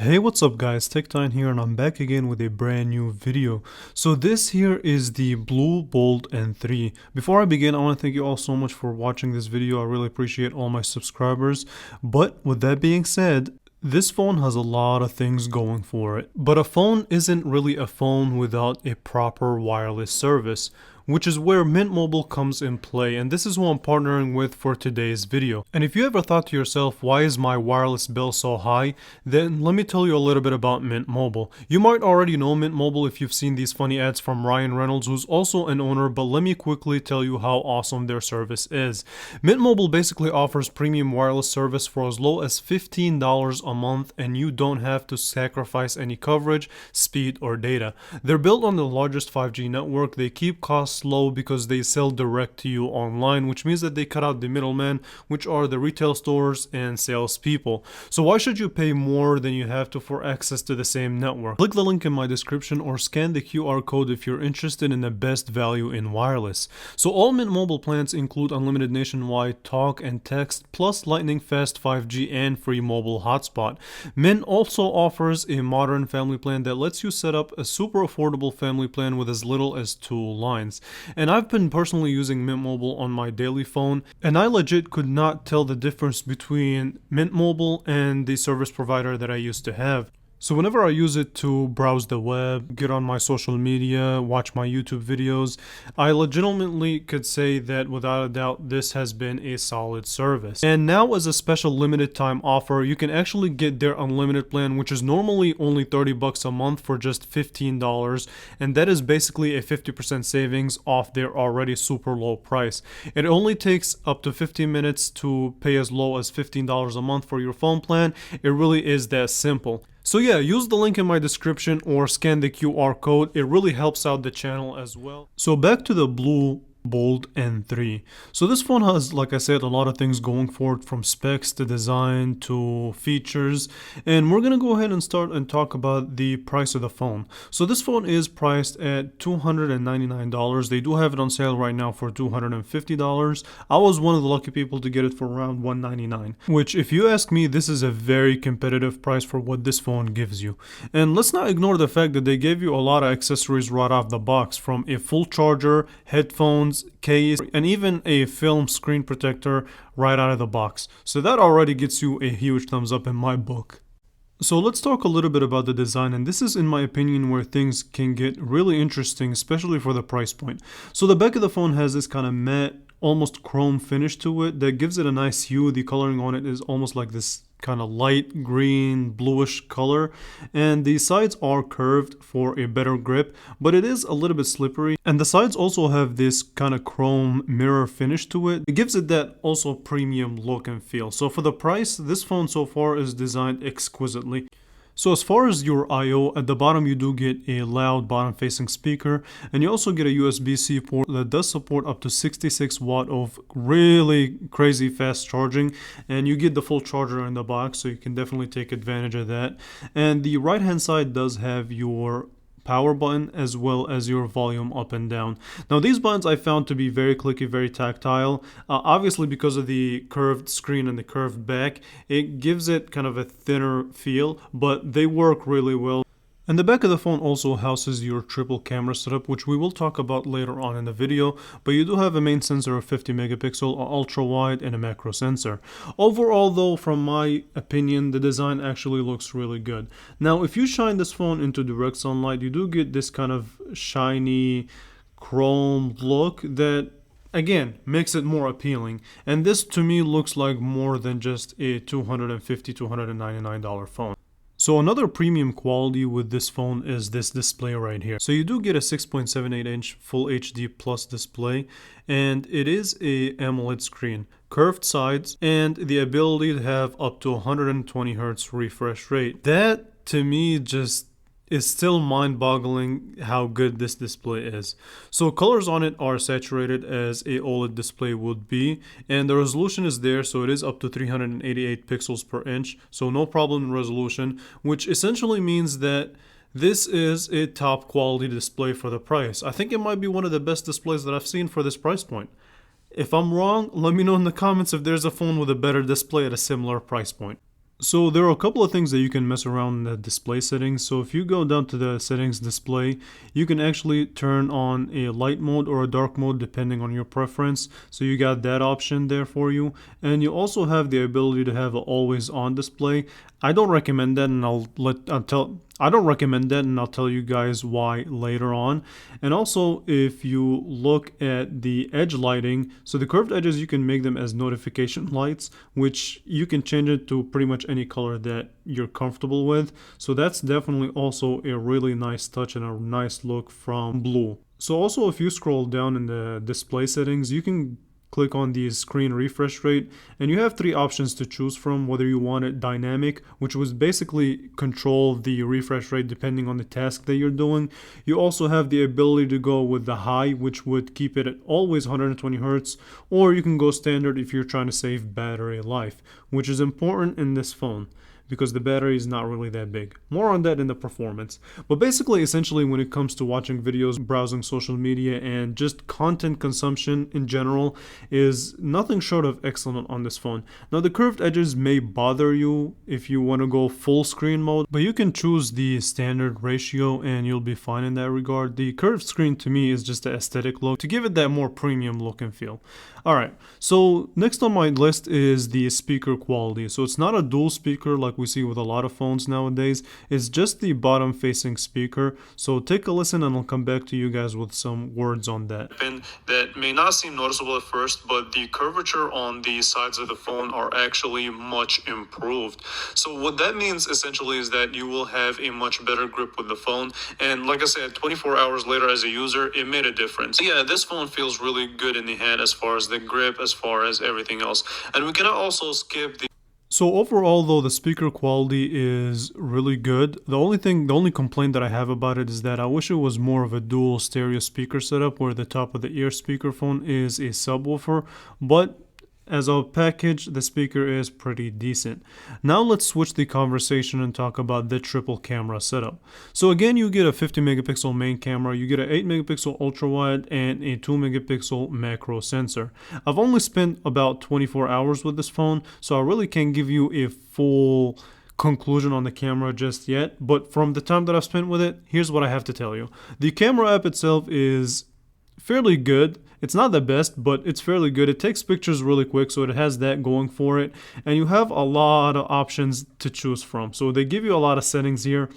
Hey, what's up guys, TechTime here and I'm back again with a brand new video. So this here is the BLU Bold N3. Before I begin, I want to thank you all so much for watching this video. I really appreciate all my subscribers. But with that being said, this phone has a lot of things going for it. But a phone isn't really a phone without a proper wireless service, which is where Mint Mobile comes in play, and this is who I'm partnering with for today's video. And if you ever thought to yourself, why is my wireless bill so high? Then let me tell you a little bit about Mint Mobile. You might already know Mint Mobile if you've seen these funny ads from Ryan Reynolds, who's also an owner, but let me quickly tell you how awesome their service is. Mint Mobile basically offers premium wireless service for as low as $15 a month, and you don't have to sacrifice any coverage, speed, or data. They're built on the largest 5G network. They keep costs low because they sell direct to you online, which means that they cut out the middleman, which are the retail stores and salespeople. So why should you pay more than you have to for access to the same network? Click the link in my description or scan the QR code if you're interested in the best value in wireless. So all Mint Mobile plans include unlimited nationwide talk and text, plus lightning fast 5G and free mobile hotspot. Mint also offers a modern family plan that lets you set up a super affordable family plan with as little as 2 lines. And I've been personally using Mint Mobile on my daily phone, and I legit could not tell the difference between Mint Mobile and the service provider that I used to have. So whenever I use it to browse the web, get on my social media, watch my YouTube videos, I legitimately could say that without a doubt this has been a solid service. And now as a special limited time offer, you can actually get their unlimited plan, which is normally only $30 a month for just $15, and that is basically a 50% savings off their already super low price. It only takes up to 15 minutes to pay as low as $15 a month for your phone plan. It really is that simple. So yeah, use the link in my description or scan the QR code. It really helps out the channel as well. So back to the BLU Bold N3. So this phone has, like I said, a lot of things going for it, from specs to design to features, and we're gonna go ahead and start and talk about the price of the phone. So this phone is priced at $299. They do have it on sale right now for $250. I was one of the lucky people to get it for around $199, which, if you ask me, this is a very competitive price for what this phone gives you. And let's not ignore the fact that they gave you a lot of accessories right off the box, from a full charger, headphones, case, and even a film screen protector right out of the box. So that already gets you a huge thumbs up in my book. So let's talk a little bit about the design, and this is in my opinion where things can get really interesting, especially for the price point. So the back of the phone has this kind of matte, almost chrome finish to it that gives it a nice hue. The coloring on it is almost like this kind of light green bluish color, and the sides are curved for a better grip, but it is a little bit slippery, and the sides also have this kind of chrome mirror finish to it. It gives it that also premium look and feel. So for the price, this phone so far is designed exquisitely. So as far as your I/O, at the bottom you do get a loud bottom-facing speaker, and you also get a USB-C port that does support up to 66 watt of really crazy fast charging, and you get the full charger in the box, so you can definitely take advantage of that. And the right-hand side does have your power button as well as your volume up and down. Now these buttons I found to be very clicky, very tactile. Obviously because of the curved screen and the curved back, it gives it kind of a thinner feel, but they work really well. And the back of the phone also houses your triple camera setup, which we will talk about later on in the video, but you do have a main sensor of 50 megapixel, an ultra wide, and a macro sensor. Overall though, from my opinion, the design actually looks really good. Now if you shine this phone into direct sunlight, you do get this kind of shiny chrome look that again makes it more appealing, and this to me looks like more than just a $299 phone. So another premium quality with this phone is this display right here. So you do get a 6.78 inch full HD plus display, and it is a AMOLED screen, curved sides, and the ability to have up to 120 Hertz refresh rate. That to me just is still mind-boggling how good this display is. So colors on it are saturated as a OLED display would be, and the resolution is there, so it is up to 388 pixels per inch, so no problem in resolution, which essentially means that this is a top quality display for the price. I think it might be one of the best displays that I've seen for this price point. If I'm wrong, let me know in the comments if there's a phone with a better display at a similar price point. So there are a couple of things that you can mess around in the display settings. So if you go down to the settings display, you can actually turn on a light mode or a dark mode depending on your preference. So you got that option there for you. And you also have the ability to have an always on display. I don't recommend that, and I don't recommend that, and I'll tell you guys why later on. And also, if you look at the edge lighting, so the curved edges, you can make them as notification lights, which you can change it to pretty much any color that you're comfortable with. So that's definitely also a really nice touch and a nice look from BLU. So also, if you scroll down in the display settings, you can click on the screen refresh rate, and you have three options to choose from, whether you want it dynamic, which would basically control the refresh rate depending on the task that you're doing. You also have the ability to go with the high, which would keep it at always 120 hertz, or you can go standard if you're trying to save battery life, which is important in this phone because the battery is not really that big. More on that in the performance. But basically, essentially, when it comes to watching videos, browsing social media, and just content consumption in general, is nothing short of excellent on this phone. Now, the curved edges may bother you if you want to go full screen mode, but you can choose the standard ratio and you'll be fine in that regard. The curved screen to me is just the aesthetic look to give it that more premium look and feel. Alright, so next on my list is the speaker quality. So it's not a dual speaker like we see with a lot of phones nowadays. It's just the bottom facing speaker. So take a listen and I'll come back to you guys with some words on that. That may not seem noticeable at first, but the curvature on the sides of the phone are actually much improved. So what that means essentially is that you will have a much better grip with the phone. And like I said, 24 hours later as a user, it made a difference. Yeah, this phone feels really good in the hand as far as the grip, as far as everything else. And we cannot also skip the So overall though, the speaker quality is really good. The only complaint that I have about it is that I wish it was more of a dual stereo speaker setup where the top of the ear speakerphone is a subwoofer, but as a package, the speaker is pretty decent. Now let's switch the conversation and talk about the triple camera setup. So again, you get a 50 megapixel main camera, you get an 8 megapixel ultra wide, and a 2 megapixel macro sensor. I've only spent about 24 hours with this phone, so I really can't give you a full conclusion on the camera just yet, but from the time that I've spent with it, here's what I have to tell you. The camera app itself is fairly good. It's not the best, but it's fairly good. It takes pictures really quick, so it has that going for it. And you have a lot of options to choose from. So they give you a lot of settings here,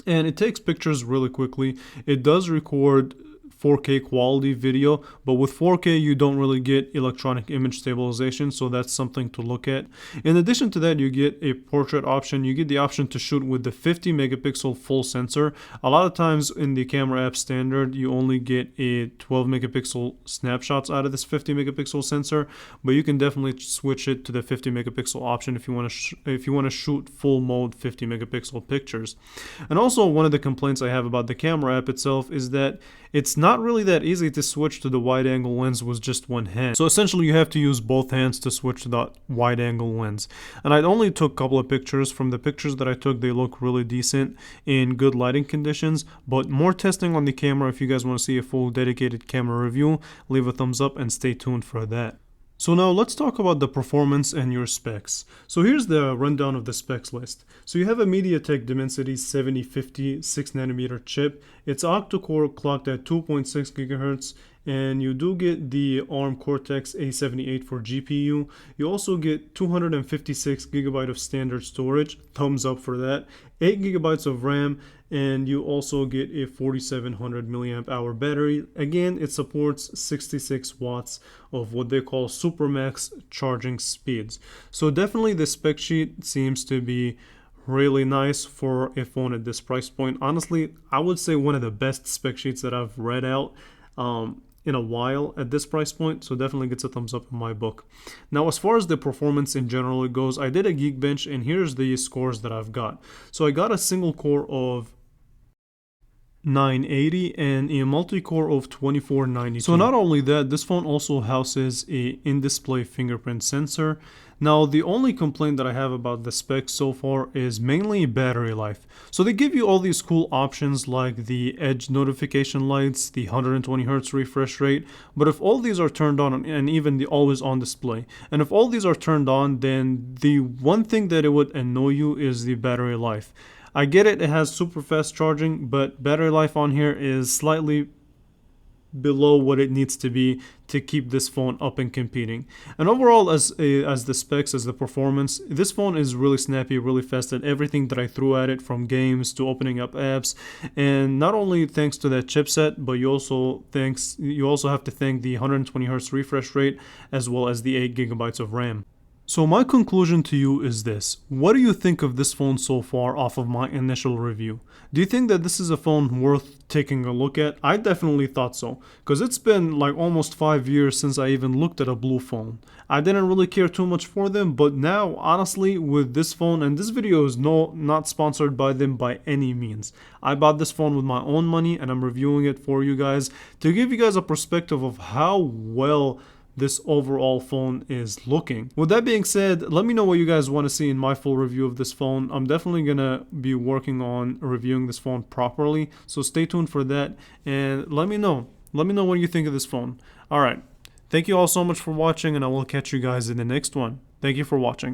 and it takes pictures really quickly. It does record 4K quality video, but with 4K you don't really get electronic image stabilization, so that's something to look at. In addition to that, you get a portrait option. You get the option to shoot with the 50 megapixel full sensor. A lot of times in the camera app standard you only get a 12 megapixel snapshots out of this 50 megapixel sensor, but you can definitely switch it to the 50 megapixel option if you want to shoot full mode 50 megapixel pictures. And also, one of the complaints I have about the camera app itself is that it's not really that easy to switch to the wide angle lens with just one hand. So essentially you have to use both hands to switch to that wide angle lens. And I only took a couple of pictures. From the pictures that I took, they look really decent in good lighting conditions, but more testing on the camera. If you guys want to see a full dedicated camera review, leave a thumbs up and stay tuned for that. So now let's talk about the performance and your specs. So here's the rundown of the specs list. So you have a MediaTek Dimensity 7050 6nm chip. It's octa-core clocked at 2.6 GHz, and you do get the ARM Cortex A78 for GPU. You also get 256 GB of standard storage, thumbs up for that, 8 GB of RAM, and you also get a 4700 milliamp hour battery. Again, it supports 66 watts of what they call supermax charging speeds. So definitely the spec sheet seems to be really nice for a phone at this price point. Honestly, I would say one of the best spec sheets that I've read out in a while at this price point, so definitely gets a thumbs up in my book. Now, as far as the performance in general it goes, I did a Geekbench, and here's the scores that I've got. So I got a single core of 980 and a multi-core of 2492. So not only that, this phone also houses a in-display fingerprint sensor. Now, the only complaint that I have about the specs so far is mainly battery life. So they give you all these cool options like the edge notification lights, the 120 Hz refresh rate, but if all these are turned on, and even the always on display, and if all these are turned on, then the one thing that it would annoy you is the battery life. I get it, it has super fast charging, but battery life on here is slightly below what it needs to be to keep this phone up and competing. And overall, as the specs, as the performance, this phone is really snappy, really fast at everything that I threw at it, from games to opening up apps. And not only thanks to that chipset, but you also have to thank the 120 Hz refresh rate as well as the 8 gigabytes of RAM. So my conclusion to you is this. What do you think of this phone so far off of my initial review? Do you think that this is a phone worth taking a look at? I definitely thought so, because it's been like almost 5 years since I even looked at a blue phone. I didn't really care too much for them, but now honestly with this phone, and this video is not sponsored by them by any means. I bought this phone with my own money and I'm reviewing it for you guys to give you guys a perspective of how well this overall phone is looking. With that being said, let me know what you guys want to see in my full review of this phone. I'm definitely gonna be working on reviewing this phone properly, so stay tuned for that and let me know what you think of this phone. All right, thank you all so much for watching, and I will catch you guys in the next one. Thank you for watching.